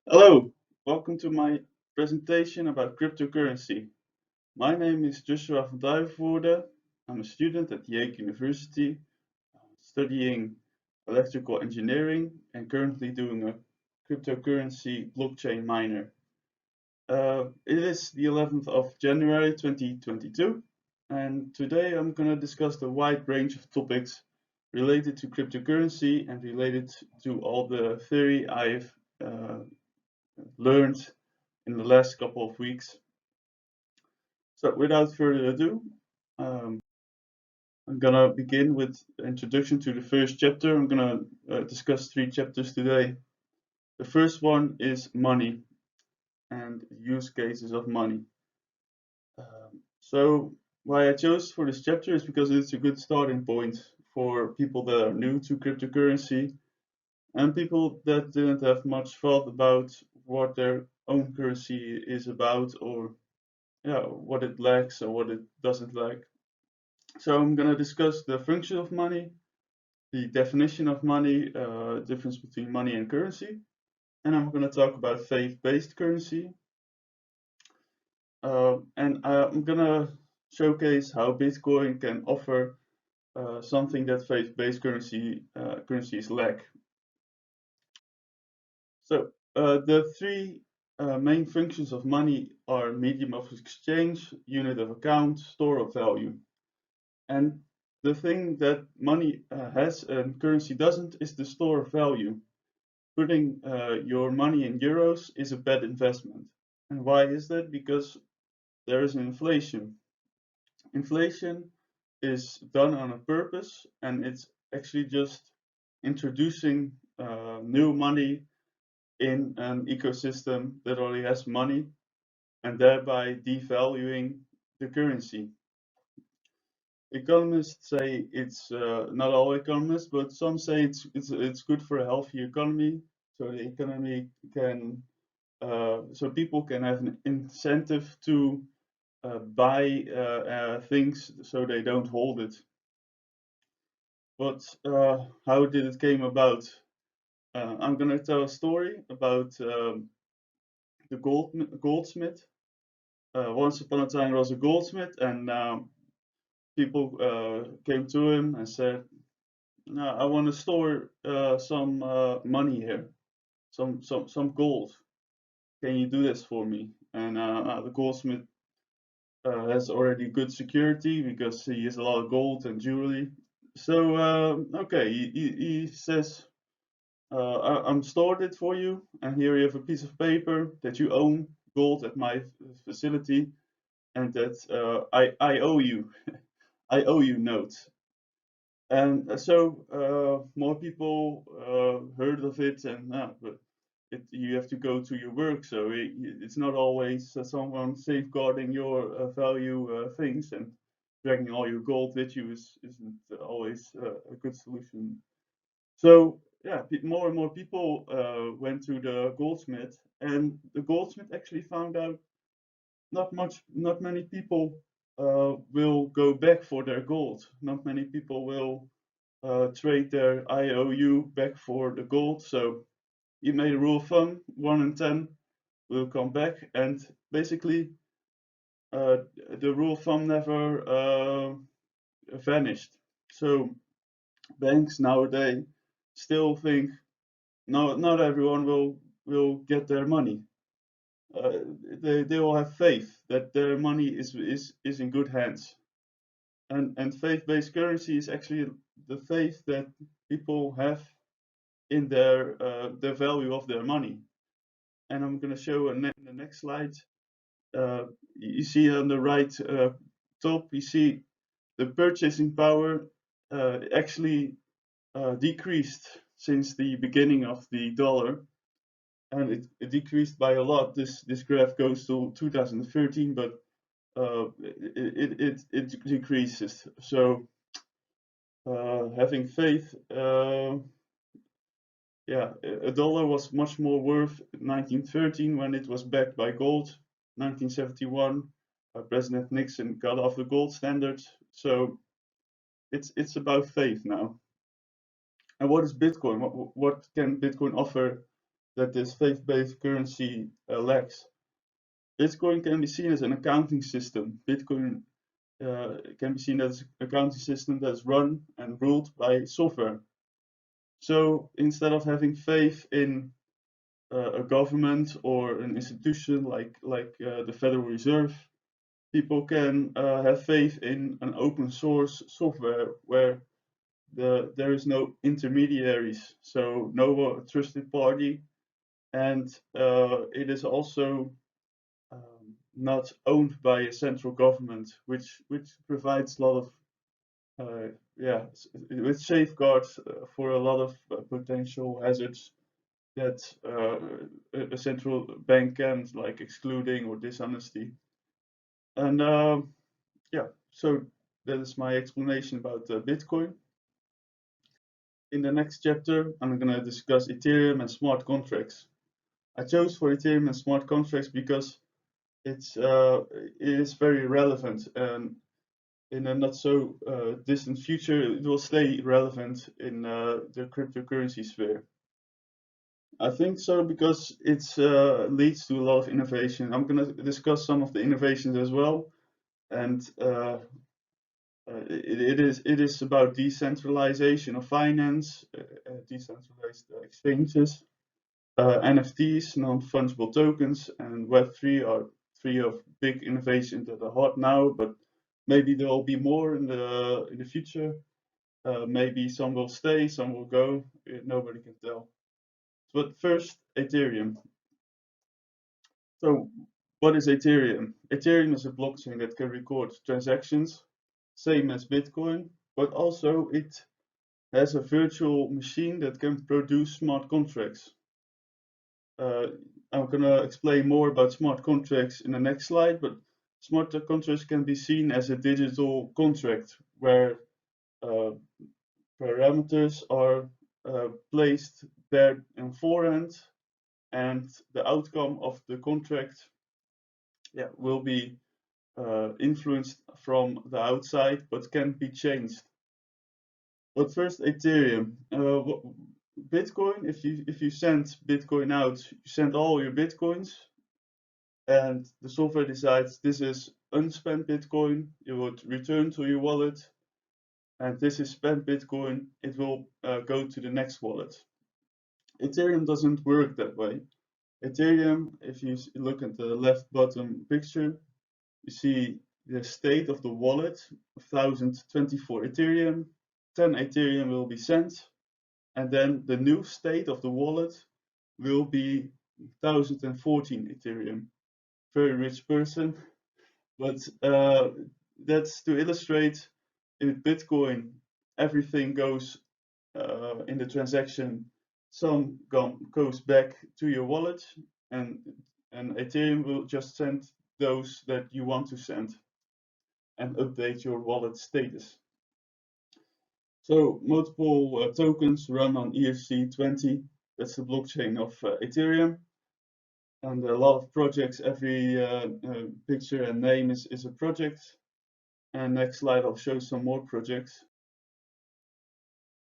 Hello, welcome to my presentation about cryptocurrency. My name is Joshua van Duivenvoorde. I'm a student at the Hague University, studying electrical engineering and currently doing a cryptocurrency blockchain minor. It is the 11th of January 2022, and today I'm going to discuss the wide range of topics related to cryptocurrency and related to all the theory I've learned in the last couple of weeks. So without further ado, um, I'm gonna begin with introduction to the first chapter. I'm gonna discuss three chapters today. The first one is money and use cases of money. So why I chose for this chapter is because it's a good starting point for people that are new to cryptocurrency and people that didn't have much thought about what their own currency is about, or what it lacks or what it doesn't lack. So I'm going to discuss the function of money, the definition of money, difference between money and currency, and I'm going to talk about faith-based currency. I'm going to showcase how Bitcoin can offer something that faith-based currencies lack. So the three main functions of money are medium of exchange, unit of account, store of value. And the thing that money has and currency doesn't is the store of value. Putting your money in euros is a bad investment. And why is that? Because there is an inflation. Inflation is done on a purpose, and it's actually just introducing new money in an ecosystem that already has money and thereby devaluing the currency. Economists say it's not all economists, but some say it's good for a healthy economy, so the economy can so people can have an incentive to buy things so they don't hold it. But how did it came about? I'm gonna tell a story about the goldsmith. Once upon a time, there was a goldsmith, and people came to him and said, "No, I want to store some money here, some gold. Can you do this for me?" And the goldsmith has already good security because he has a lot of gold and jewelry. So okay, he says, I'm stored it for you, and here you have a piece of paper that you own gold at my facility, and that I owe you, I owe you notes. And so more people heard of it, and but you have to go to your work, so it's not always someone safeguarding your value things, and dragging all your gold with you isn't always a good solution. So yeah, more and more people went to the goldsmith, and the goldsmith actually found out not many people will go back for their gold. Not many people will trade their IOU back for the gold. So he made a rule of thumb: 1 in 10 will come back, and basically uh, the rule of thumb never vanished. So banks nowadays still think no, not everyone will get their money. Uh, they will have faith that their money is in good hands. And faith-based currency is actually the faith that people have in the value of their money. And I'm going to show in the next slide. You see on the right top, you see the purchasing power actually decreased since the beginning of the dollar, and it decreased by a lot. This graph goes to 2013, but it decreases. So having faith, yeah, a dollar was much more worth in 1913 when it was backed by gold. 1971, President Nixon got off the gold standard. So it's about faith now. And what is Bitcoin? What can Bitcoin offer that this faith-based currency lacks. Bitcoin can be seen as an accounting system. Bitcoin can be seen as an accounting system that's run and ruled by software. So instead of having faith in a government or an institution like the Federal Reserve, people can have faith in an open source software where there is no intermediaries, so no trusted party, and it is also not owned by a central government, which provides a lot of which safeguards for a lot of potential hazards that a central bank can, like excluding or dishonesty. And yeah, so that is my explanation about Bitcoin. In the next chapter, I'm going to discuss Ethereum and smart contracts. I chose for Ethereum and smart contracts because it is very relevant, and in a not so distant future, it will stay relevant in the cryptocurrency sphere. I think so because it leads to a lot of innovation. I'm going to discuss some of the innovations as well, and it is about decentralization of finance, decentralized exchanges, NFTs, non-fungible tokens, and Web3 are three of big innovations that are hot now, but maybe there will be more in the future. Maybe some will stay, some will go. Nobody can tell. But first, Ethereum. So, what is Ethereum? Ethereum is a blockchain that can record transactions, same as Bitcoin, but also it has a virtual machine that can produce smart contracts. I'm going to explain more about smart contracts in the next slide, but smart contracts can be seen as a digital contract where parameters are placed there in forehand, and the outcome of the contract will be influenced from the outside, but can be changed. But first, Ethereum. Bitcoin, if you send Bitcoin out, you send all your Bitcoins, and the software decides this is unspent Bitcoin, it would return to your wallet, and this is spent Bitcoin, it will go to the next wallet. Ethereum doesn't work that way. Ethereum, if you look at the left bottom picture, you see the state of the wallet, 1024 Ethereum, 10 Ethereum will be sent, and then the new state of the wallet will be 1014 Ethereum. Very rich person, but that's to illustrate in Bitcoin, everything goes in the transaction, some goes back to your wallet, and Ethereum will just send those that you want to send and update your wallet status. So multiple tokens run on ERC20. That's the blockchain of Ethereum. And a lot of projects, every picture and name is a project. And next slide, I'll show some more projects.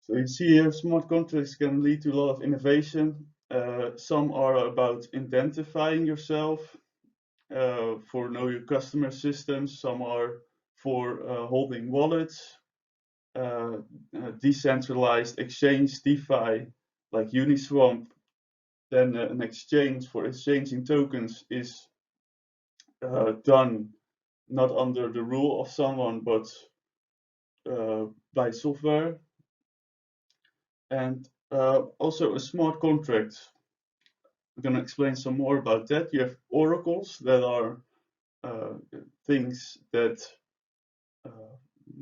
So you see here, smart contracts can lead to a lot of innovation. Some are about identifying yourself for know your customer systems. Some are for holding wallets. Decentralized exchange, DeFi, like Uniswap, then an exchange for exchanging tokens is done not under the rule of someone, but by software. And also a smart contract. I'm going to explain some more about that. You have oracles that are things that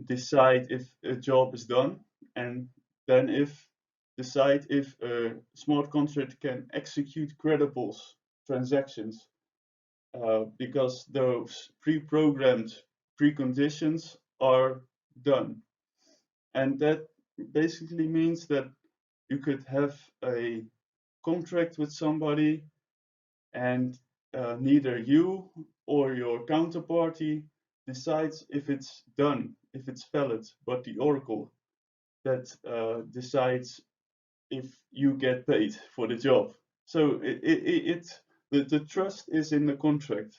decide if a job is done, and then decide if a smart contract can execute credible transactions because those pre-programmed preconditions are done. And that basically means that you could have a contract with somebody, and neither you or your counterparty decides if it's done, if it's valid, but the oracle that decides if you get paid for the job. So the trust is in the contract,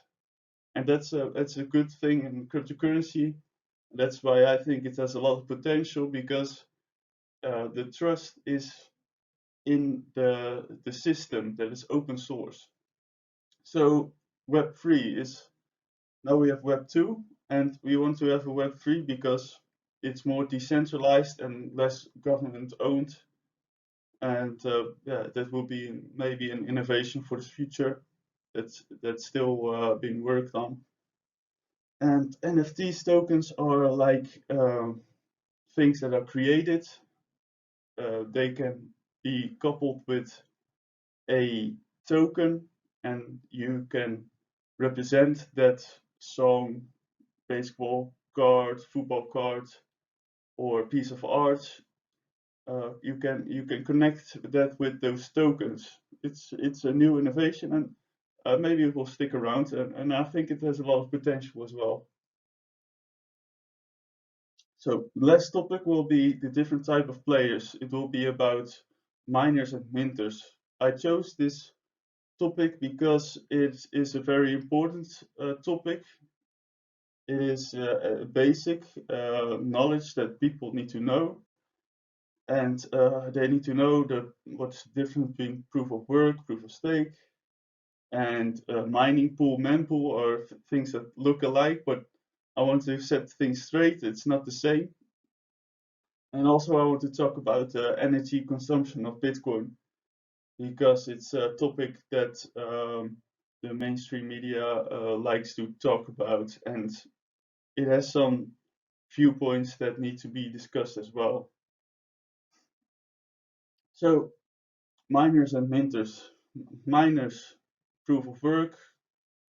and that's a good thing in cryptocurrency. That's why I think it has a lot of potential, because the trust is in the system that is open source. So Web3 is, now we have Web2, and we want to have a Web3 because it's more decentralized and less government owned. And yeah, that will be maybe an innovation for the future that's still being worked on. And NFTs tokens are like things that are created. They can be coupled with a token, and you can represent that song, baseball card, football card, or piece of art. You can connect that with those tokens. It's a new innovation, and maybe it will stick around, and I think it has a lot of potential as well. So last topic will be the different type of players. It will be about miners and minters. I chose this topic because it is a very important topic. It is a basic knowledge that people need to know, and they need to know what's the difference between proof of work, proof of stake, and mining pool, mempool are things that look alike, but I want to set things straight. It's not the same. And also I want to talk about energy consumption of Bitcoin, because it's a topic that the mainstream media likes to talk about, and it has some viewpoints that need to be discussed as well. So miners and minters. Miners, proof of work,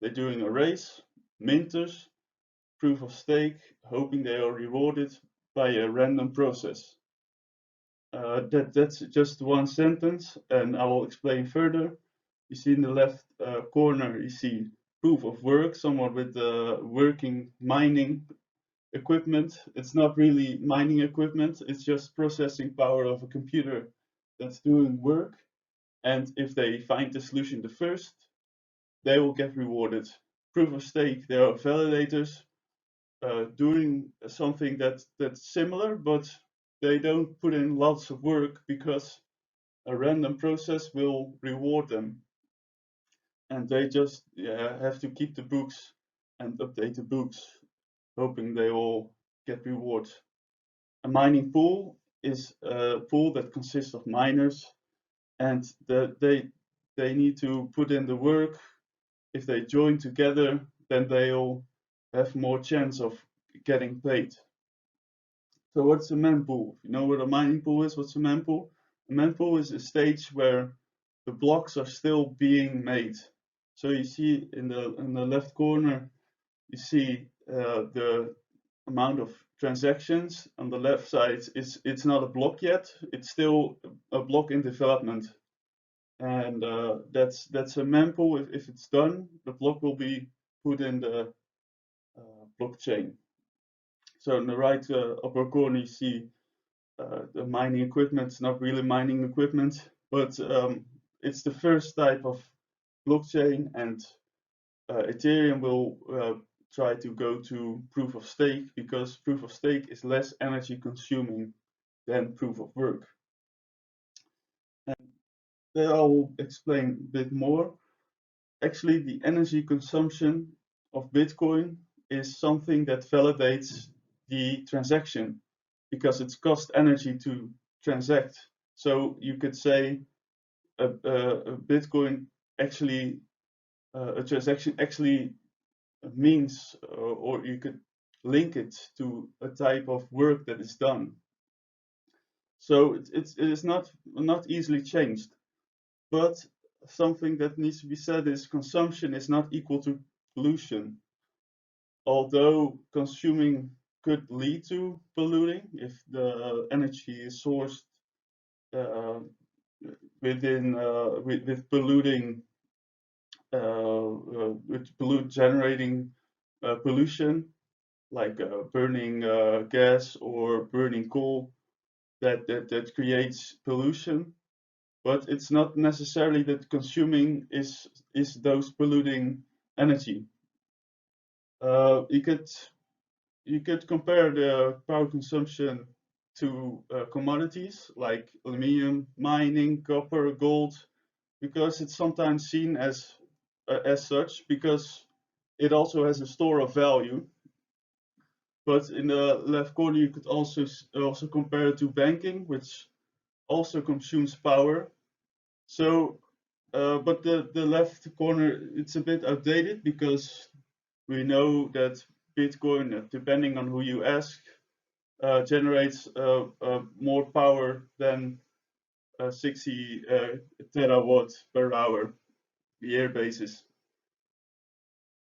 they're doing a race. Minters, proof of stake, hoping they are rewarded by a random process. That's just one sentence, and I will explain further. You see in the left corner, you see proof of work, someone with working mining equipment. It's not really mining equipment, it's just processing power of a computer that's doing work. And if they find the solution the first, they will get rewarded. Proof of stake, there are validators doing something that's similar, but they don't put in lots of work because a random process will reward them, and they just have to keep the books and update the books, hoping they all get rewards. A mining pool is a pool that consists of miners, and they need to put in the work. If they join together, then they'll have more chance of getting paid. So what's a mempool? If you know what a mining pool is, what's a mempool? A mempool is a stage where the blocks are still being made. So you see in the left corner, you see the amount of transactions. On the left side, it's not a block yet. It's still a block in development, and that's a mempool. If it's done, the block will be put in the blockchain. So in the right upper corner, you see the mining equipment. It's not really mining equipment, but it's the first type of blockchain, and Ethereum will try to go to proof of stake, because proof of stake is less energy consuming than proof of work. And that I will explain a bit more. Actually, the energy consumption of Bitcoin is something that validates the transaction, because it's cost energy to transact. So you could say a Bitcoin actually, a transaction actually means, or you could link it to a type of work that is done. So it is not easily changed. But something that needs to be said is consumption is not equal to pollution. Although consuming could lead to polluting if the energy is sourced uh, with polluting with generating pollution, like burning gas or burning coal, that creates pollution. but it's not necessarily that consuming is those polluting energy. You could compare the power consumption to commodities like aluminium, mining, copper, gold, because it's sometimes seen as such because it also has a store of value. But in the left corner, you could also compare it to banking, which also consumes power. So, but the left corner, it's a bit outdated because we know that Bitcoin, depending on who you ask, generates more power than 60 terawatt per hour year basis.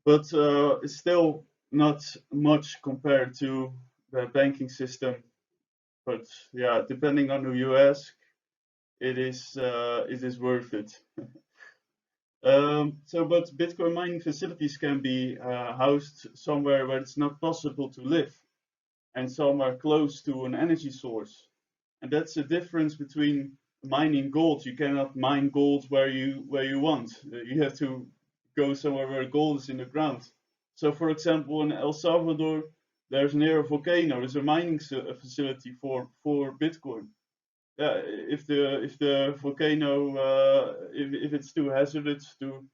But it's still not much compared to the banking system. But yeah, depending on who you ask, it is worth it. But Bitcoin mining facilities can be housed somewhere where it's not possible to live, and some are close to an energy source. And that's the difference between mining gold. You cannot mine gold where you want. You have to go somewhere where gold is in the ground. So, for example, in El Salvador, there's near a volcano. There's a mining facility for Bitcoin. Yeah, if the volcano if it's too hazardous to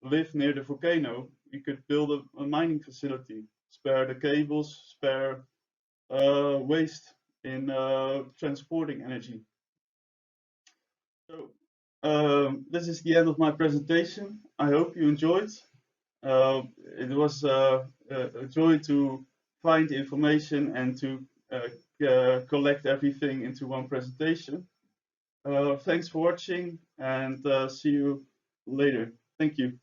live near the volcano, you could build a mining facility, spare the cables, spare waste in transporting energy. So this is the end of my presentation. I hope you enjoyed. It was a joy to find information and to collect everything into one presentation. Thanks for watching, and see you later. Thank you.